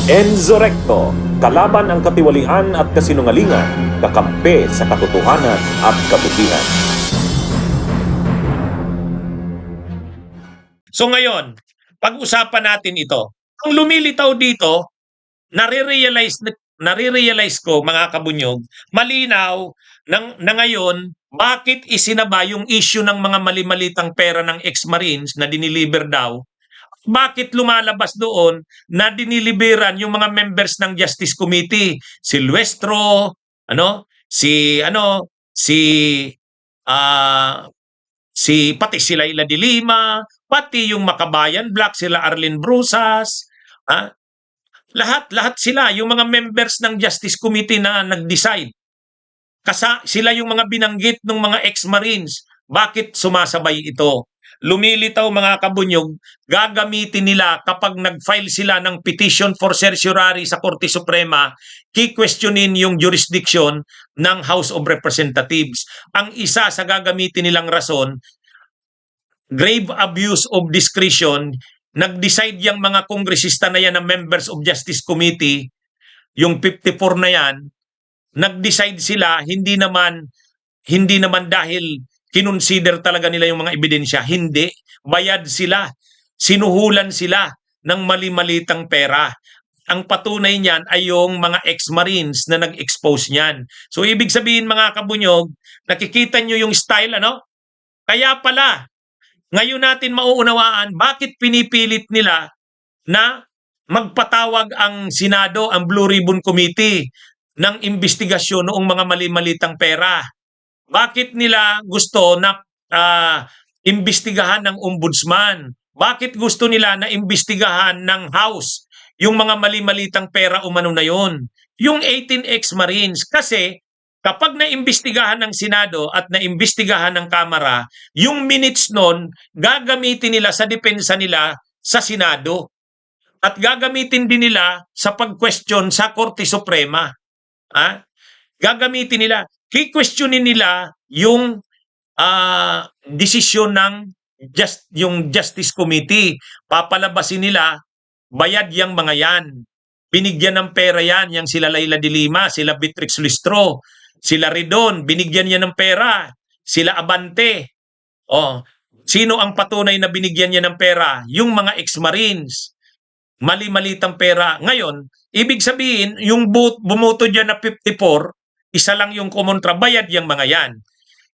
Enzo Recto, kalaban ang katiwalian at kasinungalingan, kakampi sa katotohanan at kabutihan. So ngayon, pag-usapan natin ito. Ang lumilitaw dito, nare-realize ko mga kabunyog, malinaw na ngayon, bakit isinaba yung issue ng mga mali-malitang pera ng ex-Marines na diniliver daw. Bakit lumalabas doon na diniliberan yung mga members ng Justice Committee? Si Luestro, pati sila Ila de Lima, pati yung Makabayan Black, sila Arlene Brusas, lahat sila, yung mga members ng Justice Committee na nag-decide. Sila yung mga binanggit ng mga ex-Marines. Bakit sumasabay ito? Lumilitaw mga kabunyog, gagamitin nila kapag nag-file sila ng petition for certiorari sa Korte Suprema, ki-questionin yung jurisdiction ng House of Representatives. Ang isa sa gagamitin nilang rason, grave abuse of discretion. Nag-decide yung mga kongresista na yan na members of Justice Committee, yung 54 na yan, nag-decide sila, hindi naman dahil kinonsider talaga nila yung mga ebidensya. Hindi. Bayad sila. Sinuhulan sila ng mali-malitang pera. Ang patunay niyan ay yung mga ex-Marines na nag-expose niyan. So, ibig sabihin mga kabunyog, nakikita nyo yung style, Kaya pala, ngayon natin mauunawaan bakit pinipilit nila na magpatawag ang Senado, ang Blue Ribbon Committee ng investigasyon noong mga mali-malitang pera. Bakit nila gusto na imbestigahan ng ombudsman? Bakit gusto nila na imbestigahan ng House yung mga mali-malitang pera umano na yon? Yung 18 ex-Marines. Kasi kapag naimbestigahan ng Senado at naimbestigahan ng Kamara, yung minutes nun, gagamitin nila sa depensa nila sa Senado. At gagamitin din nila sa pag-question sa Korte Suprema. Gagamitin nila. Ki-questionin nila yung desisyon ng yung Justice Committee. Papalabasin nila, bayad yang mga yan. Binigyan ng pera yan, yang sila Layla de Lima, sila Beatrix Listro, sila Ridon, binigyan niya ng pera, sila Abante. Sino ang patunay na binigyan niya ng pera? Yung mga ex-Marines. Mali-malitang pera. Ngayon, ibig sabihin, yung bumoto dyan na 54, isa lang yung kumontra, bayad yung mga yan.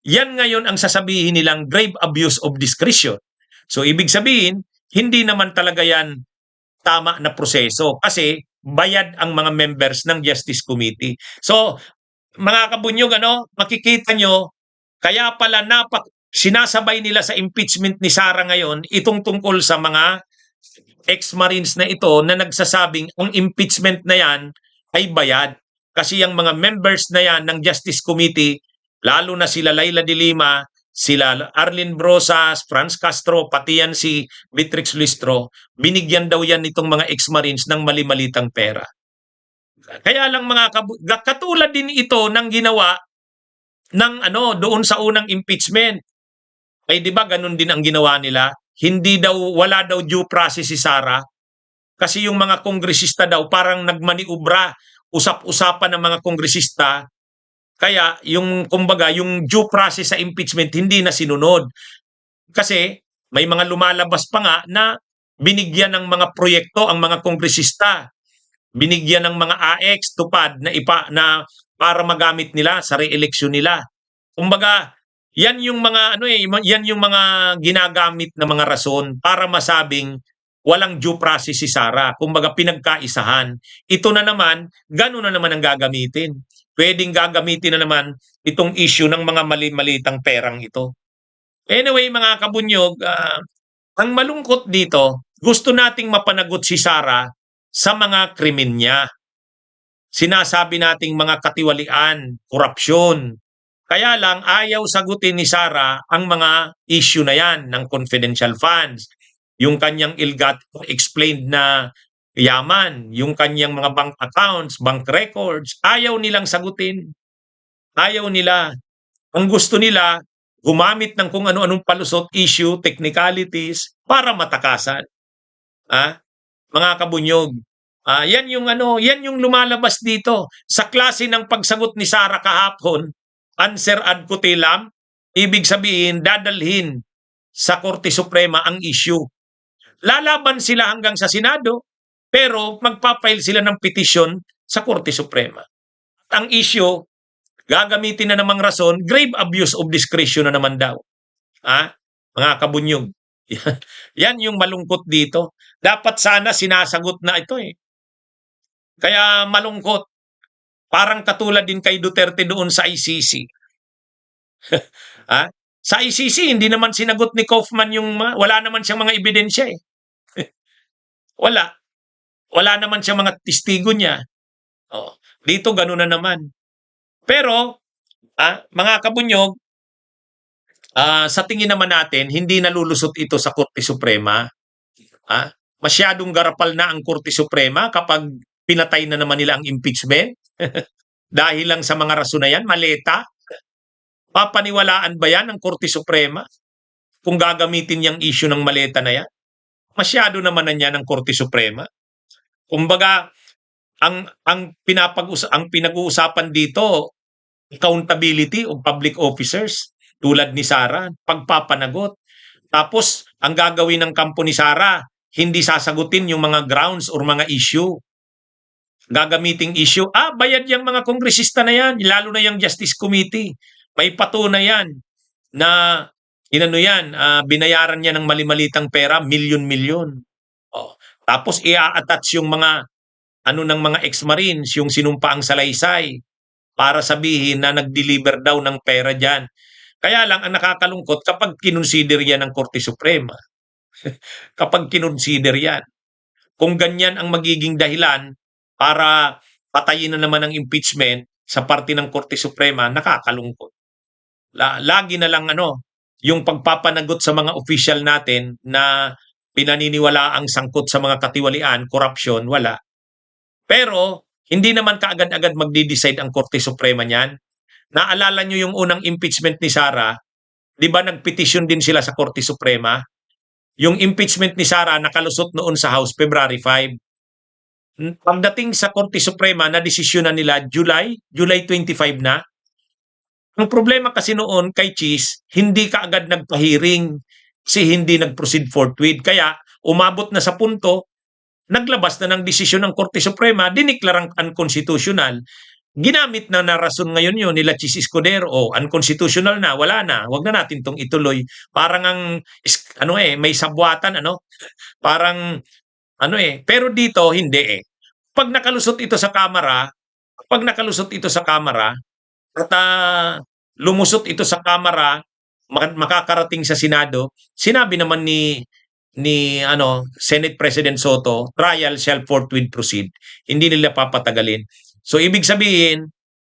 Yan ngayon ang sasabihin nilang grave abuse of discretion. So, ibig sabihin, hindi naman talaga yan tama na proseso kasi bayad ang mga members ng Justice Committee. So, mga kabunyog, makikita nyo, kaya pala sinasabay nila sa impeachment ni Sara ngayon itong tungkol sa mga ex-Marines na ito na nagsasabing ang impeachment na yan ay bayad. Kasi yung mga members na yan ng Justice Committee, lalo na sila Layla de Lima, sila Arlene Brosas, Franz Castro, pati yan si Beatrix Listro, binigyan daw yan itong mga ex-Marines ng mali-malitang pera. Kaya lang katulad din ito ng ginawa ng doon sa unang impeachment. Ay di ba ganun din ang ginawa nila? Wala daw due process si Sara kasi yung mga kongresista daw parang nagmaniubra, usap-usapan ng mga kongresista, kaya yung due process sa impeachment hindi na sinunod. Kasi may mga lumalabas pa nga na binigyan ng mga proyekto ang mga kongresista. Binigyan ng mga AX tupad na para magamit nila sa re-election nila. Kumbaga, yan yung mga yan yung mga ginagamit na mga rason para masabing walang due process si Sara. Kumbaga pinagkaisahan. Ito na naman, gano'n na naman ang gagamitin. Pwedeng gagamitin na naman itong issue ng mga mali-malitang perang ito. Anyway, mga kabunyog, ang malungkot dito, gusto nating mapanagot si Sara sa mga krimen niya. Sinasabi nating mga katiwalian, korupsyon. Kaya lang ayaw sagutin ni Sara ang mga issue na yan ng confidential funds. Yung kanyang explained na yaman, yung kanyang mga bank accounts, bank records, ayaw nilang sagutin. Ayaw nila. Ang gusto nila, gumamit ng kung ano-anong palusot, issue, technicalities, para matakasan. Mga kabunyog, Yan yung ano, yan yung lumalabas dito sa klase ng pagsagot ni Sara kahapon, answer ad cutelam, ibig sabihin dadalhin sa Korte Suprema ang issue. Lalaban sila hanggang sa Senado, pero magpapail sila ng petisyon sa Korte Suprema. At ang issue, gagamitin na namang rason, grave abuse of discretion na naman daw. Mga kabunyog. Yan yung malungkot dito. Dapat sana sinasagot na ito eh. Kaya malungkot. Parang katulad din kay Duterte doon sa ICC. Sa ICC, hindi naman sinagot ni Kaufman yung wala naman siyang mga ebidensya eh. Wala. Wala naman siyang mga testigo niya. Dito gano'n na naman. Pero, mga kabunyog, sa tingin naman natin, hindi nalulusot ito sa Korte Suprema. Masyadong garapal na ang Korte Suprema kapag pinatay na naman nila ang impeachment. Dahil lang sa mga rason na yan, maleta. Papaniwalaan ba yan ng Korte Suprema kung gagamitin yung issue ng maleta na yan? Masyado naman na yan ng Korte Suprema. Kumbaga, ang pinag-uusapan dito, accountability of public officers, tulad ni Sara, pagpapanagot. Tapos, ang gagawin ng kampo ni Sara, hindi sasagutin yung mga grounds or mga issue. Gagamiting issue, bayad yung mga kongresista na yan, lalo na yung Justice Committee. May patunay yan na binayaran niya ng mali-malitang pera, milyon-milyon. Tapos i-attach yung mga ng mga ex-marines, yung sinumpaang salaysay, para sabihin na nag-deliver daw ng pera dyan. Kaya lang, ang nakakalungkot, kapag kinonsider yan ng Korte Suprema, kapag kinonsider yan, kung ganyan ang magiging dahilan para patayin na naman ang impeachment sa parte ng Korte Suprema, nakakalungkot. Lagi na lang yung pagpapanagot sa mga official natin na pinaniniwala ang sangkot sa mga katiwalian, corruption, wala. Pero, hindi naman kaagad-agad magdi-decide ang Korte Suprema niyan. Naalala nyo yung unang impeachment ni Sara, di ba nagpetisyon din sila sa Korte Suprema? Yung impeachment ni Sara nakalusot noon sa House February 5. Pagdating sa Korte Suprema, na-desisyonan nila July 25 na. Ang problema kasi noon kay Cheese, hindi kaagad nagpa-hearing kasi hindi nag-proceed forthwith. Kaya umabot na sa punto, naglabas na ng desisyon ng Korte Suprema, diniklarang unconstitutional. Ginamit na rason ngayon yun nila Cheese Escudero, unconstitutional na, wala na, wag na natin tong ituloy. Parang may sabwatan, parang pero dito hindi eh. Pag nakalusot ito sa Kamara, at lumusot ito sa Kamara, makakarating sa Senado, sinabi naman ni Senate President Soto, trial shall forthwith proceed. Hindi nila papatagalin. So ibig sabihin,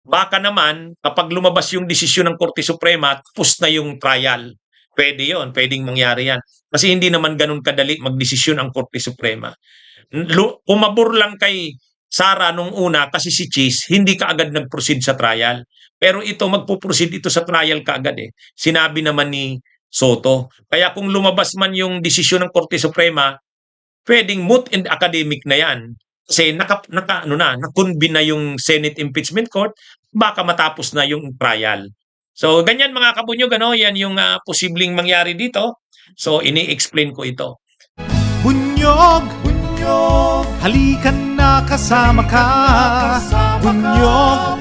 baka naman kapag lumabas yung desisyon ng Korte Suprema, tapos na yung trial. Pwede yon, pwedeng mangyari yan. Kasi hindi naman ganun kadali magdesisyon ang Korte Suprema. Umabor lang kay Sara nung una kasi si Cheese hindi kaagad nag-proceed sa trial. Pero ito magpo-proceed ito sa trial kaagad eh. Sinabi naman ni Soto. Kaya kung lumabas man yung desisyon ng Korte Suprema, pwedeng moot and academic na yan. Kasi na-convene na yung Senate Impeachment Court, baka matapos na yung trial. So ganyan mga kabunyog, yan yung posibleng mangyari dito. So ini-explain ko ito. Bunyog, bunyog, halikan na kasama ka. Bunyog,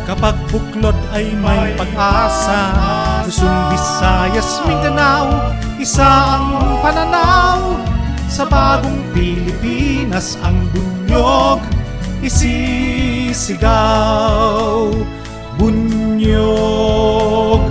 kapag buklod ay may pag-asa. Luzon, Visayas, Mindanao, isa ang pananaw. Sa bagong Pilipinas ang bunyog isisigaw. Bunyog,